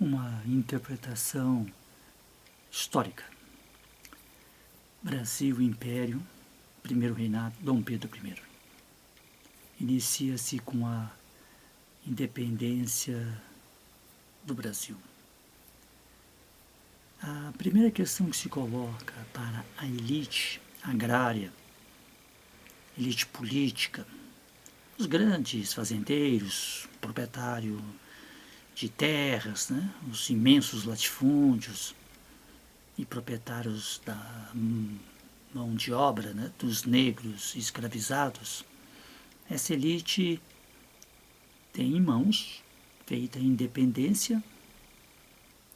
uma interpretação histórica. Brasil, Império, primeiro reinado, Dom Pedro I. Inicia-se com a independência do Brasil. A primeira questão que se coloca para a elite agrária, elite política, os grandes fazendeiros, proprietários de terras, os imensos latifúndios e proprietários da mão de obra, dos negros escravizados, essa elite tem em mãos, feita a independência,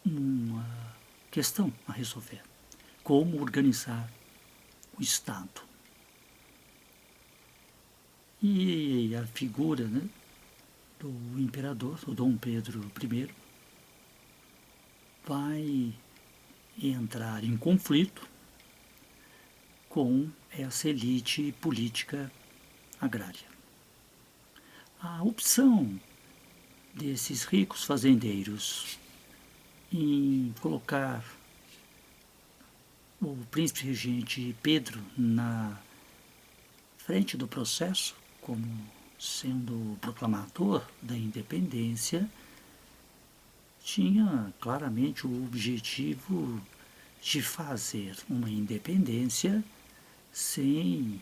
uma questão a resolver: como organizar o Estado. E a figura do imperador, o Dom Pedro I, vai entrar em conflito com essa elite política agrária. A opção desses ricos fazendeiros em colocar o príncipe regente Pedro na frente do processo, como sendo proclamador da independência, tinha claramente o objetivo de fazer uma independência sem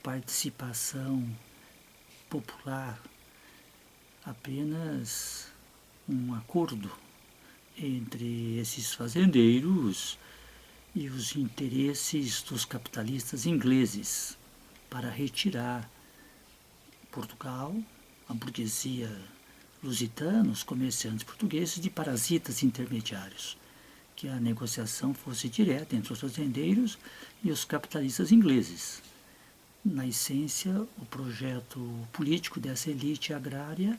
participação popular, apenas um acordo entre esses fazendeiros e os interesses dos capitalistas ingleses para retirar Portugal, a burguesia lusitana, os comerciantes portugueses, de parasitas intermediários, que a negociação fosse direta entre os fazendeiros e os capitalistas ingleses. Na essência, o projeto político dessa elite agrária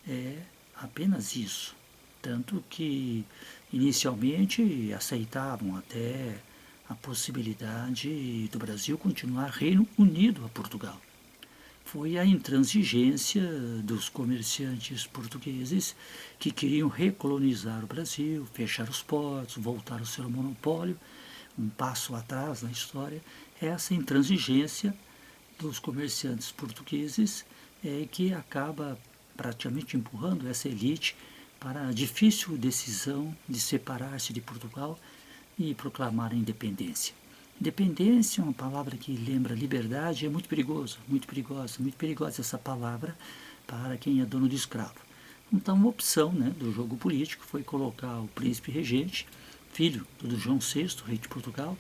é apenas isso, tanto que inicialmente aceitavam até a possibilidade do Brasil continuar Reino Unido a Portugal. Foi a intransigência dos comerciantes portugueses que queriam recolonizar o Brasil, fechar os portos, voltar ao seu monopólio, um passo atrás na história. Essa intransigência dos comerciantes portugueses é que acaba praticamente empurrando essa elite para a difícil decisão de separar-se de Portugal e proclamar a independência. Independência é uma palavra que lembra liberdade, é muito perigosa essa palavra para quem é dono de escravo. Então, uma opção do jogo político foi colocar o príncipe regente, filho do João VI, rei de Portugal,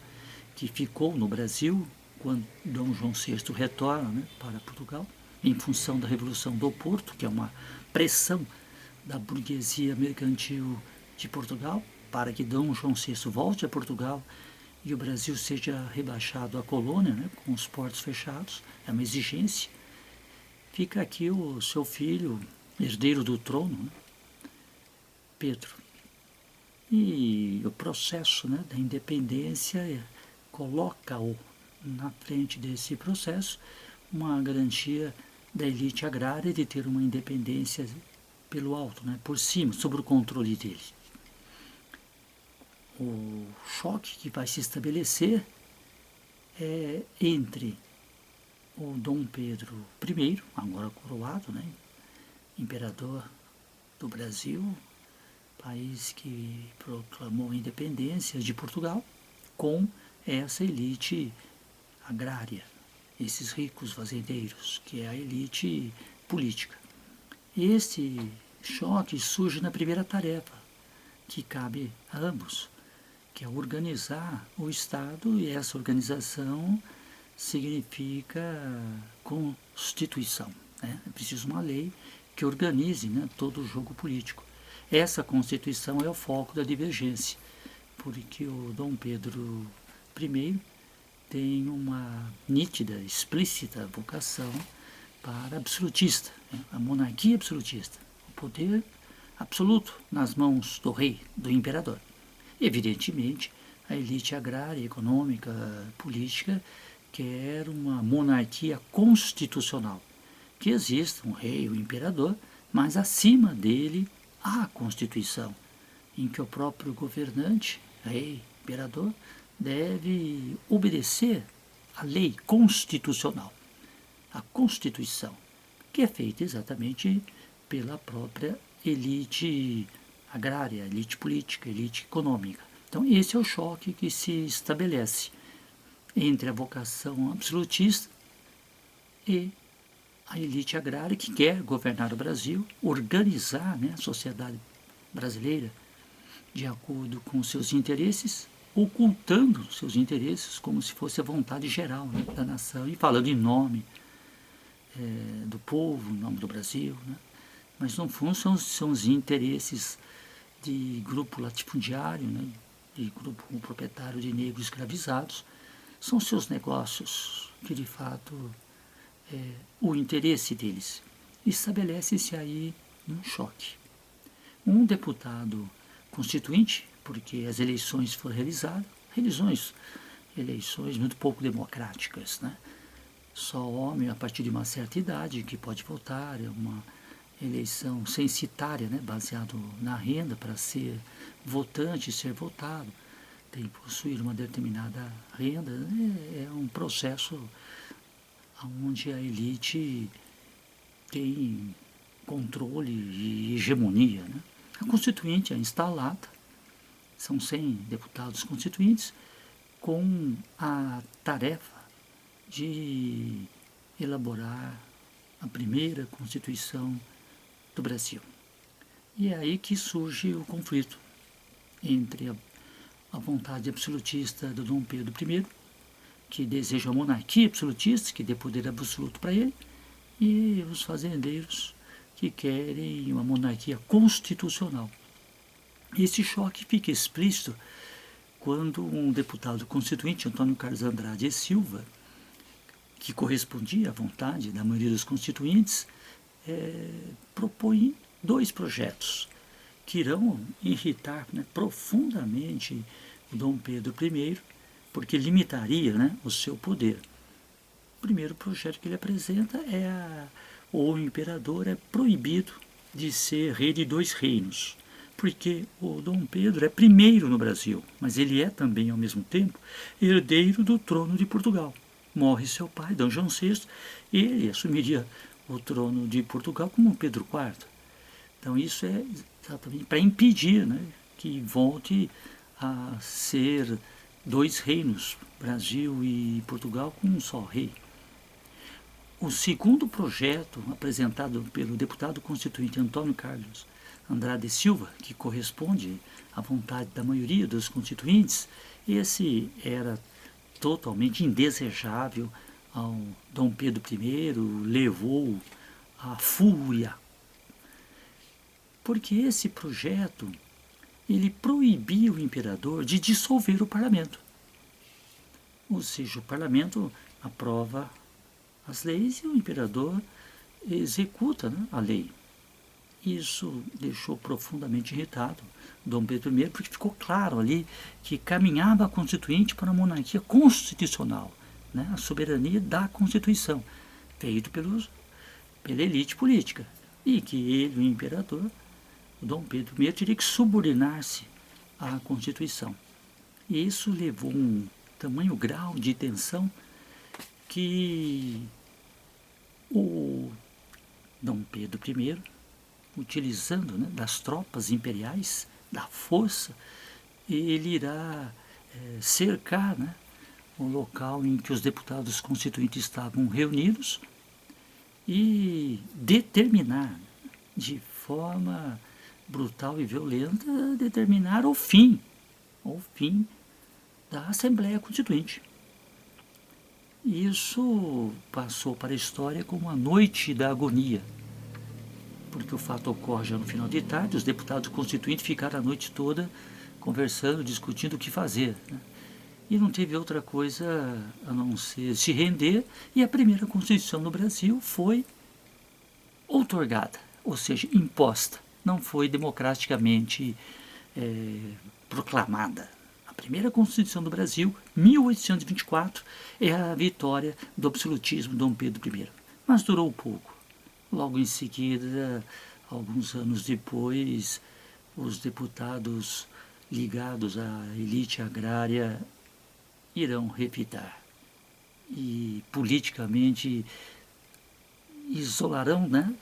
que ficou no Brasil quando Dom João VI retorna para Portugal, em função da Revolução do Porto, que é uma pressão da burguesia mercantil de Portugal, para que Dom João VI volte a Portugal e o Brasil seja rebaixado à colônia, com os portos fechados. É uma exigência. Fica aqui o seu filho, herdeiro do trono, Pedro. E o processo da independência coloca-o na frente desse processo uma garantia da elite agrária de ter uma independência pelo alto, por cima, sob o controle dele. O choque que vai se estabelecer é entre o Dom Pedro I, agora coroado, imperador do Brasil, país que proclamou a independência de Portugal, com essa elite agrária, esses ricos fazendeiros, que é a elite política. Esse choque surge na primeira tarefa, que cabe a ambos, que é organizar o Estado, e essa organização significa Constituição. É preciso uma lei que organize todo o jogo político. Essa Constituição é o foco da divergência, porque o Dom Pedro I tem uma nítida, explícita vocação para absolutista, a monarquia absolutista, o poder absoluto nas mãos do rei, do imperador. Evidentemente, a elite agrária, econômica, política quer uma monarquia constitucional, que exista um rei, um imperador, mas acima dele há a Constituição, em que o próprio governante, rei, imperador, deve obedecer à lei constitucional, a Constituição, que é feita exatamente pela própria elite agrária, elite política, elite econômica. Então, esse é o choque que se estabelece entre a vocação absolutista e a elite agrária que quer governar o Brasil, organizar, né, a sociedade brasileira de acordo com seus interesses, ocultando seus interesses como se fosse a vontade geral, né, da nação e falando em nome do povo, em nome do Brasil, né? Mas no fundo são os interesses de grupo latifundiário, né, de grupo proprietário de negros escravizados, são seus negócios que de fato o interesse deles. Estabelece-se aí um choque. Um deputado constituinte, porque as eleições foram realizadas, eleições muito pouco democráticas, né? Só homem a partir de uma certa idade que pode votar, é uma eleição censitária, né? Baseado na renda para ser votante, ser votado, tem que possuir uma determinada renda, né? É um processo onde a elite tem controle e hegemonia, né? A Constituinte é instalada, são 100 deputados constituintes, com a tarefa de elaborar a primeira Constituição do Brasil. E é aí que surge o conflito entre a vontade absolutista do Dom Pedro I, que deseja a monarquia absolutista, que dê poder absoluto para ele, e os fazendeiros que querem uma monarquia constitucional. Esse choque fica explícito quando um deputado constituinte, Antônio Carlos Andrade e Silva, que correspondia à vontade da maioria dos constituintes, propõe 2 projetos que irão irritar, né, profundamente o Dom Pedro I, porque limitaria, né, o seu poder. O primeiro projeto que ele apresenta é o imperador é proibido de ser rei de 2 reinos, porque o Dom Pedro é primeiro no Brasil, mas ele é também, ao mesmo tempo, herdeiro do trono de Portugal. Morre seu pai, Dom João VI, e ele assumiria o trono de Portugal como Pedro IV. Então isso é exatamente para impedir, né, que volte a ser 2 reinos, Brasil e Portugal, com um só rei. O segundo projeto, apresentado pelo deputado constituinte Antônio Carlos Andrade Silva, que corresponde à vontade da maioria dos constituintes, esse era totalmente indesejável ao Dom Pedro I, levou à fúria. Porque esse projeto, ele proibia o imperador de dissolver o parlamento. Ou seja, o parlamento aprova as leis e o imperador executa, né, a lei. Isso deixou profundamente irritado Dom Pedro I, porque ficou claro ali que caminhava a Constituinte para uma monarquia constitucional, né, a soberania da Constituição, feito pela elite política, e que ele, o imperador, o Dom Pedro I, teria que subordinar-se à Constituição. E isso levou um tamanho grau de tensão que o Dom Pedro I, utilizando, né, das tropas imperiais, da força, ele irá cercar, né, o local em que os deputados constituintes estavam reunidos e determinar de forma brutal e violenta, determinar o fim da Assembleia Constituinte. Isso passou para a história como a Noite da Agonia, porque o fato ocorre já no final de tarde, os deputados constituintes ficaram a noite toda conversando, discutindo o que fazer, né? E não teve outra coisa a não ser se render, e a primeira Constituição no Brasil foi outorgada, ou seja, imposta, não foi democraticamente proclamada. A primeira Constituição do Brasil, 1824, é a vitória do absolutismo de Dom Pedro I. Mas durou pouco. Logo em seguida, alguns anos depois, os deputados ligados à elite agrária irão revidar e politicamente isolarão, né,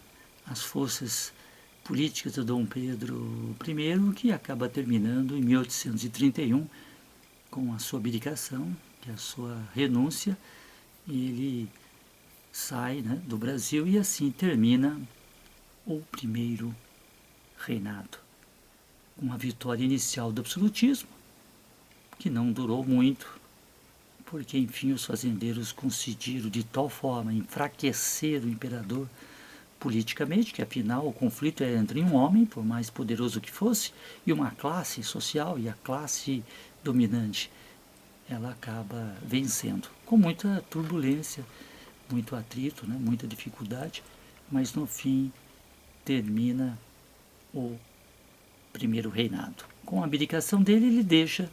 as forças políticas de Dom Pedro I, que acaba terminando em 1831 com a sua abdicação, que é a sua renúncia, e ele sai, né, do Brasil e assim termina o primeiro reinado. Uma vitória inicial do absolutismo, que não durou muito, porque enfim os fazendeiros conseguiram de tal forma enfraquecer o imperador politicamente, que afinal o conflito é entre um homem, por mais poderoso que fosse, e uma classe social, e a classe dominante, ela acaba vencendo, com muita turbulência, muito atrito, né, muita dificuldade, mas no fim termina o primeiro reinado. Com a abdicação dele, ele deixa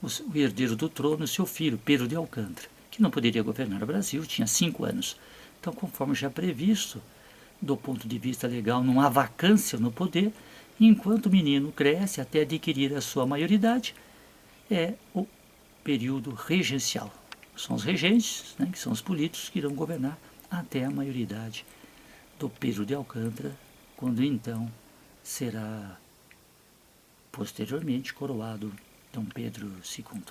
o herdeiro do trono, seu filho, Pedro de Alcântara, que não poderia governar o Brasil, tinha 5 anos. Então, conforme já previsto, do ponto de vista legal, não há vacância no poder, enquanto o menino cresce até adquirir a sua maioridade, é o período regencial. São os regentes, né, que são os políticos, que irão governar até a maioridade do Pedro de Alcântara, quando então será posteriormente coroado Dom Pedro II.